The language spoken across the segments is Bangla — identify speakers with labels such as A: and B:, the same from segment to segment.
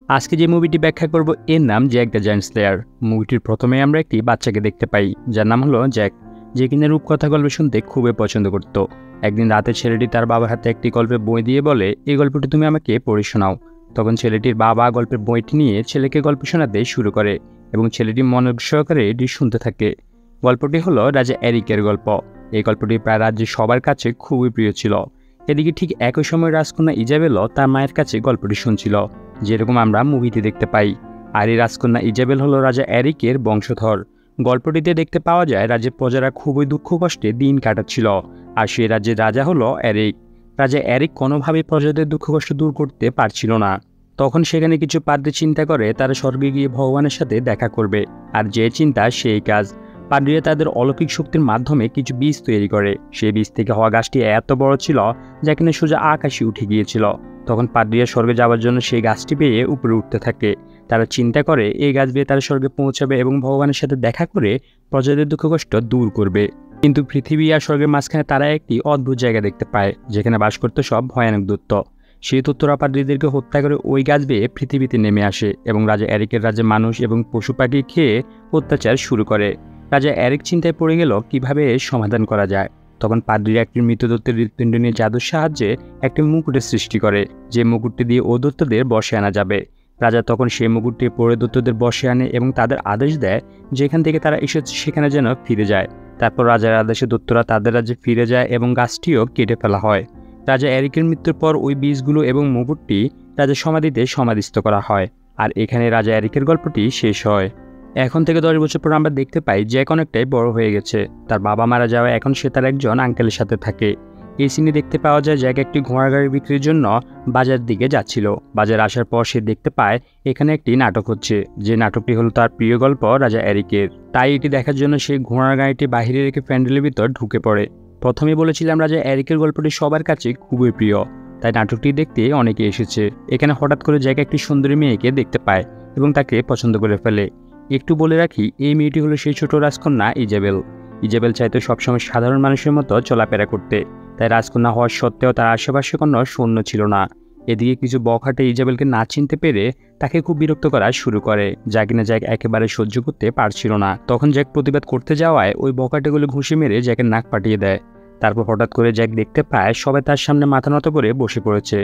A: আজকে যে মুভিটি ব্যাখ্যা করব এর নাম জ্যাক দ্য জায়ান্ট স্লেয়ার। মুভিটির প্রথমে আমরা একটি বাচ্চাকে দেখতে পাই যার নাম হলো জ্যাক, যে কিনা রূপকথা গল্প শুনতে খুবই পছন্দ করত। একদিন রাতে ছেলেটি তার বাবার হাতে একটি গল্পের বই দিয়ে বলে, এই গল্পটি তুমি আমাকে পড়ে শোনাও। তখন ছেলেটির বাবা গল্পের বইটি নিয়ে ছেলেকে গল্প শোনাতে শুরু করে এবং ছেলেটি মনোযোগ সহকারে এটি শুনতে থাকে। গল্পটি হলো রাজা এরিকের গল্প। এই গল্পটি প্রায় রাজ্যের সবার কাছে খুবই প্রিয় ছিল। এদিকে ঠিক একই সময় রাজকন্যা ইজাবেলও তার মায়ের কাছে গল্পটি শুনছিল, যেরকম আমরা মুভিতে দেখতে পাই। আর এই রাজকন্যা ইজাবেল হলো রাজা এরিকের বংশধর। গল্পটিতে দেখতে পাওয়া যায় রাজ্যের প্রজারা খুবই দুঃখ কষ্টে দিন কাটাচ্ছিল, আর সেই রাজ্যের রাজা হলো এরিক। রাজা এরিক কোনোভাবেই প্রজাদের দুঃখ কষ্ট দূর করতে পারছিল না। তখন সেখানে কিছু পাদ্রী চিন্তা করে তারা স্বর্গে গিয়ে ভগবানের সাথে দেখা করবে, আর যে চিন্তা সেই কাজ। পাদ্রীরা তাদের অলৌকিক শক্তির মাধ্যমে কিছু বীজ তৈরি করে। সেই বীজ থেকে হওয়া গাছটি এত বড় ছিল যা কিনা সোজা আকাশে উঠে গিয়েছিল। তখন পাদ্রীরা স্বর্গে যাওয়ার জন্য সেই গাছটি পেয়ে উপরে উঠতে থাকে। তারা চিন্তা করে এই গাছ বেয়ে তারা স্বর্গে পৌঁছাবে এবং ভগবানের সাথে দেখা করে প্রজাদের দুঃখ কষ্ট দূর করবে। কিন্তু পৃথিবী আর স্বর্গের মাঝখানে তারা একটি অদ্ভুত জায়গা দেখতে পায়, যেখানে বাস করতে সব ভয়ানক দূত। সেই দূতরা পাদ্রীদেরকে হত্যা করে ওই গাছ বেয়ে পৃথিবীতে নেমে আসে এবং রাজা এরিকের রাজ্যে মানুষ এবং পশু পাখি খেয়ে অত্যাচার শুরু করে। রাজা এরিক চিন্তায় পড়ে গেল কিভাবে এর সমাধান করা যায়। তখন পাদ্রীরা একটি মৃতদত্তের হৃৎপিণ্ড নিয়ে জাদুর সাহায্যে একটি মুকুটের সৃষ্টি করে, যে মুকুটটি দিয়ে ও দত্তদের বশে আনা যাবে। রাজা তখন সেই মুকুটটি পরে দত্তদের বশে আনে এবং তাদের আদেশ দেয় যেখান থেকে তারা এসেছে সেখানে যেন ফিরে যায়। তারপর রাজার আদেশে দত্তরা তাদের রাজ্যে ফিরে যায় এবং গাছটিও কেটে ফেলা হয়। রাজা এরিকের মৃত্যুর পর ওই বীজগুলো এবং মুকুটটি রাজার সমাধিতে সমাধিস্থ করা হয়। আর এখানে রাজা এরিকের গল্পটি শেষ হয়। এখন থেকে 10 বছর পর আমরা দেখতে পাই জ্যাক অনেকটাই বড় হয়ে গেছে। তার বাবা মারা যাওয়ায় এখন সে তার একজন আঙ্কেলের সাথে থাকে। এই সিনে দেখতে পাওয়া যায় জ্যাক একটি ঘোড়ার গাড়ি বিক্রির জন্য বাজার দিকে যাচ্ছিল। বাজারে আসার পর সে দেখতে পায় এখানে একটি নাটক হচ্ছে, যে নাটকটি হলো তার প্রিয় গল্প রাজা এরিকের। তাই এটি দেখার জন্য সে ঘোড়ার গাড়িটি বাহিরে রেখে প্যান্ডেলের ভিতর ঢুকে পড়ে। প্রথমেই বলেছিলাম রাজা এরিকের গল্পটি সবার কাছে খুবই প্রিয়, তাই নাটকটি দেখতে অনেকে এসেছে। এখানে হঠাৎ করে জ্যাক একটি সুন্দরী মেয়েকে দেখতে পায় এবং তাকে পছন্দ করে ফেলে। একটু বলে রাখি, এই মেয়েটি হলো সেই ছোট রাজকন্যা ইজাবেল। ইজাবেল চাইতো সবসময় সাধারণ মানুষের মতো চলাফেরা করতে, তাই রাজকন্যা হওয়ার সত্ত্বেও তার আশেপাশে কোনো সৈন্য ছিল না। এদিকে কিছু বখাটে ইজাবেলকে না চিনতে পেরে তাকে খুব বিরক্ত করা শুরু করে, যা কিনা জ্যাক একেবারে সহ্য করতে পারছিল না। তখন জ্যাক প্রতিবাদ করতে যাওয়ায় ওই বখাটেগুলো ঘুষি মেরে জ্যাকের নাক পাঠিয়ে দেয়। তারপর হঠাৎ করে জ্যাক দেখতে পায় সবাই তার সামনে মাথা নত করে বসে পড়েছে।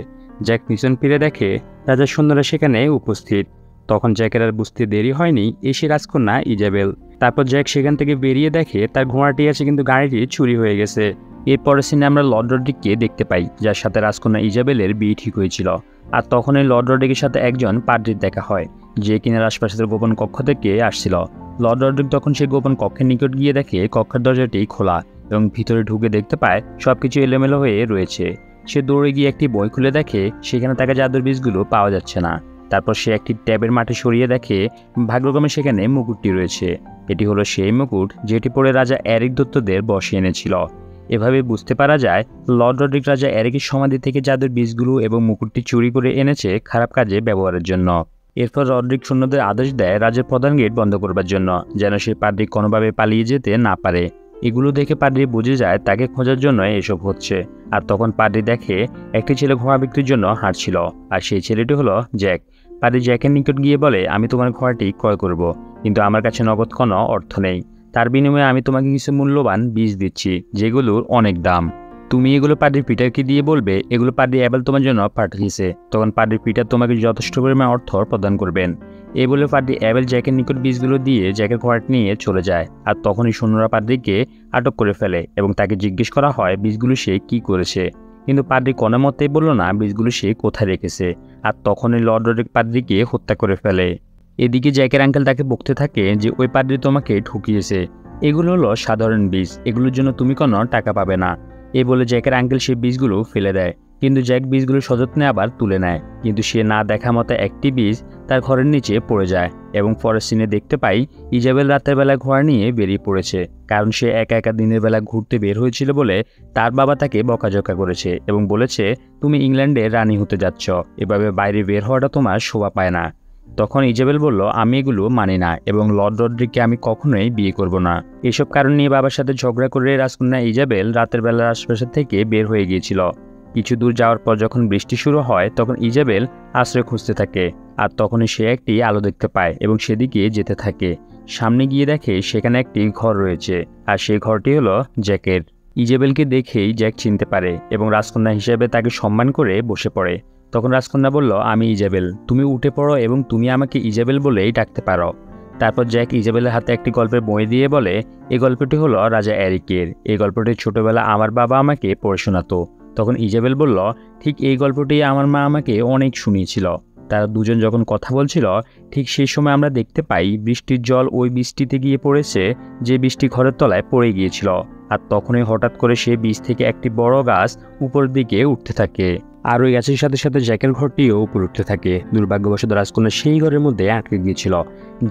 A: জ্যাক পিছন ফিরে দেখে রাজার সৈন্যরা সেখানে উপস্থিত। তখন জ্যাকের আর বুঝতে দেরি হয়নি, এসে রাজকন্যা ইজাবেল। তারপর জ্যাক সেখান থেকে বেরিয়ে দেখে তার ঘোড়াটি আছে কিন্তু গাড়িটি চুরি হয়ে গেছে। এরপরের সিনে আমরা লর্ড রড্রিককে দেখতে পাই, যার সাথে রাজকন্যা ইজাবেলের বিয়ে ঠিক হয়েছিল। আর তখন এই লর্ড রড্রিকের সাথে একজন পাদ্রীর দেখা হয়, যে কিনার আশপাশের গোপন কক্ষ থেকে আসছিল। লর্ড রড্রিক তখন সেই গোপন কক্ষের নিকট গিয়ে দেখে কক্ষের দরজাটি খোলা এবং ভিতরে ঢুকে দেখতে পায় সবকিছু এলোমেলো হয়ে রয়েছে। সে দৌড়ে গিয়ে একটি বই খুলে দেখে সেখানে তাকে জাদুর বীজগুলো পাওয়া যাচ্ছে না। তারপর সে একটি ট্যাবের মাঠে সরিয়ে দেখে ভাগ্যক্রমে সেখানে মুকুটটি রয়েছে। এটি হলো সেই মুকুট যেটি পরে রাজা এরিক দত্তদের বশে এনেছিল। এভাবে বুঝতে পারা যায় লর্ড রড্রিক রাজা এরিকের সমাধি থেকে জাদুর বীজগুলো এবং মুকুটটি চুরি করে এনেছে খারাপ কাজে ব্যবহারের জন্য। এরপর রড্রিক সৈন্যদের আদেশ দেয় রাজ্যের প্রধান গেট বন্ধ করবার জন্য, যেন সেই পাদ্রী কোনোভাবে পালিয়ে যেতে না পারে। এগুলো দেখে পাদ্রী বুঝে যায় তাকে খোঁজার জন্য এসব হচ্ছে। আর তখন পাদ্রী দেখে একটি ছেলে ঘোড়া বিক্রির জন্য হাঁটছিল, আর সেই ছেলেটি হলো জ্যাক। পাদ্রী জ্যাকের নিকট গিয়ে বলে, আমি তোমার ঘোড়াটি ক্রয় করব, কিন্তু আমার কাছে নগদ কোনো অর্থ নেই। তার বিনিময়ে আমি তোমাকে কিছু মূল্যবান বীজ দিচ্ছি, যেগুলোর অনেক দাম। তুমি এগুলো পাদ্রী পিটারকে দিয়ে বলবে এগুলো পাদ্রী অ্যাবেল তোমার জন্য পাঠিয়েছে। তখন পাদ্রী পিটার তোমাকে যথেষ্ট পরিমাণ অর্থ প্রদান করবেন। এই বলে পাদ্রী অ্যাবেল জ্যাকের নিকট বীজগুলো দিয়ে জ্যাকের ঘোড়াটি নিয়ে চলে যায়। আর তখনই সৈন্যরা পাদ্রীকে আটক করে ফেলে এবং তাকে জিজ্ঞেস করা হয় বীজগুলো সে কি করেছে। কিন্তু পাদ্রী কোনো মতেই বলল না বীজগুলো সে কোথায় রেখেছে। আর তখনই লর্ড রড্রিক পাদ্রীকে হত্যা করে ফেলে। এদিকে জ্যাকের আঙ্কেল তাকে বকতে থাকে যে ওই পাদ্রী তোমাকে ঠকিয়েছে, এগুলো হলো সাধারণ বীজ, এগুলোর জন্য তুমি কোনো টাকা পাবে না। এই বলে জ্যাকের আঙ্কেল সেই বীজগুলো ফেলে দেয়, কিন্তু জ্যাক বীজগুলো সযত্নে আবার তুলে নেয়। কিন্তু সে না দেখা মতো একটি বীজ তার ঘরের নিচে পড়ে যায় এবং পরের সিনে দেখতে পাই ইজাবেল রাতের বেলা ঘোড়া নিয়ে বেরিয়ে পড়েছে, কারণ সে একা একা দিনের বেলা ঘুরতে বের হয়েছিল বলে তার বাবা তাকে বকাঝকা করেছে এবং বলেছে তুমি ইংল্যান্ডে রানী হতে যাচ্ছ, এভাবে বাইরে বের হওয়াটা তোমার শোভা পায় না। তখন ইজাবেল বলল, আমি এগুলো মানি না এবং লর্ড রড্রিককে আমি কখনোই বিয়ে করব না। এসব কারণ নিয়ে বাবার সাথে ঝগড়া করে রাজকন্যা ইজাবেল রাতের বেলার আশপাশের থেকে বের হয়ে গিয়েছিল। কিছু দূর যাওয়ার পর যখন বৃষ্টি শুরু হয় তখন ইজাবেল আশ্রয় খুঁজতে থাকে, আর তখনই সে একটি আলো দেখতে পায় এবং সেদিকে যেতে থাকে। সামনে গিয়ে দেখে সেখানে একটি ঘর রয়েছে, আর সেই ঘরটি হলো জ্যাকের। ইজাবেলকে দেখেই জ্যাক চিনতে পারে এবং রাজকন্যা হিসেবে তাকে সম্মান করে বসে পড়ে। তখন রাজকন্যা বলল, আমি ইজাবেল, তুমি উঠে পড়ো এবং তুমি আমাকে ইজাবেল বলেই ডাকতে পারো। তারপর জ্যাক ইজাবেলের হাতে একটি গল্পের বই দিয়ে বলে, এই গল্পটি হলো রাজা এরিকের। এই গল্পটি ছোটবেলা আমার বাবা আমাকে পড়ে শোনাতো। তখন ইজাবেল বলল, ঠিক এই গল্পটি আমার মা আমাকে অনেক শুনিয়েছিল। তারা দুজন যখন কথা বলছিল ঠিক সেই সময় আমরা দেখতে পাই বৃষ্টির জল ওই বৃষ্টিতে গিয়ে পড়েছে যে বৃষ্টি ঘরের তলায় পড়ে গিয়েছিল, আর তখনই হঠাৎ করে সেই বীজ থেকে একটি বড় গাছ উপরের দিকে উঠতে থাকে, আর ওই গাছের সাথে সাথে জ্যাকের ঘরটিও উপরে উঠতে থাকে। দুর্ভাগ্যবশত রাজকন্যা সেই ঘরের মধ্যে আটকে গিয়েছিল।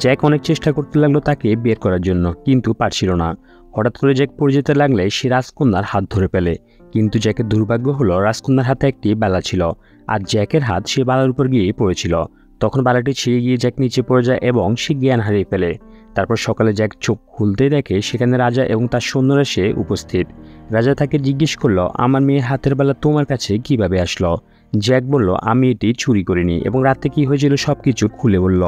A: জ্যাক অনেক চেষ্টা করতে লাগলো তাকে বের করার জন্য, কিন্তু পারছিল না। হঠাৎ করে জ্যাক পড়ে যেতে লাগলে সে রাজকন্যার হাত ধরে ফেলে, কিন্তু জ্যাকের দুর্ভাগ্য হলো রাজকন্যার হাতে একটি বালা ছিল, আর জ্যাকের হাত সে বালার উপর গিয়ে পড়েছিল। তখন বালাটি ছিঁড়ে গিয়ে জ্যাক নিচে পড়ে যায় এবং সে জ্ঞান হারিয়ে ফেলে। তারপর সকালে জ্যাক চোখ খুলতেই দেখে সেখানে রাজা এবং তার সৈন্যরা সে উপস্থিত। রাজা তাকে জিজ্ঞেস করলো, আমার মেয়ের হাতের বালা তোমার কাছে কিভাবে আসলো? জ্যাক বলল, আমি এটি চুরি করিনি এবং রাতে কি হয়েছিল সবকিছু খুলে বলল।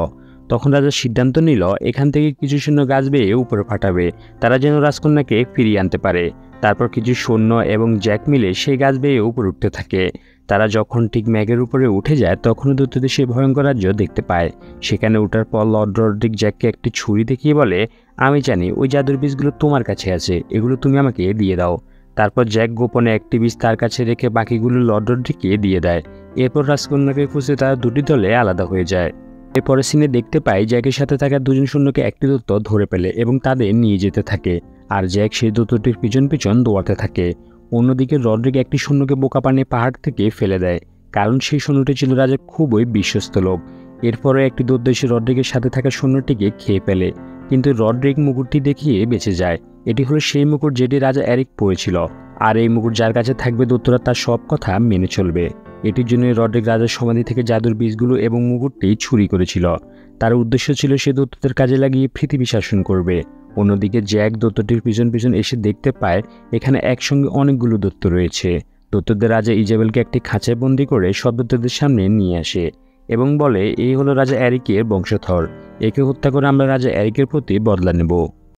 A: তখন রাজা সিদ্ধান্ত নিল এখান থেকে কিছু সৈন্য গাছ বেয়ে উপরে ফাটাবে, তারা যেন রাজকন্যাকে ফিরিয়ে আনতে পারে। তারপর কিছু সৈন্য এবং জ্যাক মিলে সেই গাছ বেয়ে উপরে উঠতে থাকে। তারা যখন ঠিক ম্যাগের উপরে উঠে যায় তখনও দূতদের সেই ভয়ঙ্কর রাজ্য দেখতে পায়। সেখানে ওঠার পর লর্ড রড্রিক জ্যাককে একটি ছুরি দেখিয়ে বলে, আমি জানি ওই জাদুর বীজগুলো তোমার কাছে আছে, এগুলো তুমি আমাকে দিয়ে দাও। তারপর জ্যাক গোপনে একটি বীজ তার কাছে রেখে বাকিগুলো লর্ড রড্রিককে দিয়ে দেয়। এরপর রাজকন্যাকে খুঁজে তারা দুটি দলে আলাদা হয়ে যায়। এরপরে সিনে দেখতে পাই জ্যাকের সাথে থাকা দুজন সৈন্যকে একটি দূত ধরে ফেলে এবং তাদের নিয়ে যেতে থাকে, আর জ্যাক সেই দূতটির পিছন পিছন দৌড়াতে থাকে। অন্যদিকে রড্রিক একটি সৈন্যকে বোকা বানিয়ে পাহাড় থেকে ফেলে দেয়, কারণ সেই সৈন্যটি ছিল রাজার খুবই বিশ্বস্ত লোক। এরপরে একটি দূত এসে রড্রিকের সাথে থাকা সৈন্যটিকে খেয়ে ফেলে, কিন্তু রড্রিক মুকুটটি দেখিয়ে বেঁচে যায়। এটি হলো সেই মুকুট যেটি রাজা এরিক পরেছিল, আর এই মুকুট যার কাছে থাকবে দূতরা তার সব কথা মেনে চলবে। এটির জন্য রড্রিক রাজার সমাধি থেকে জাদুর বীজগুলো এবং মুকুটটি চুরি করেছিল। তার উদ্দেশ্য ছিল সে দূতদের কাজে লাগিয়ে পৃথিবী শাসন করবে। অন্যদিকে জ্যাক দূতটির পিছন পিছন এসে দেখতে পায় এখানে একসঙ্গে অনেকগুলো দূত রয়েছে। দূতদের রাজা ইজাবেলকে একটি খাঁচায় বন্দি করে সব দূতদের সামনে নিয়ে আসে এবং বলে, এই হলো রাজা এরিকের বংশধর, একে হত্যা করে আমরা রাজা এরিকের প্রতি বদলা নেব।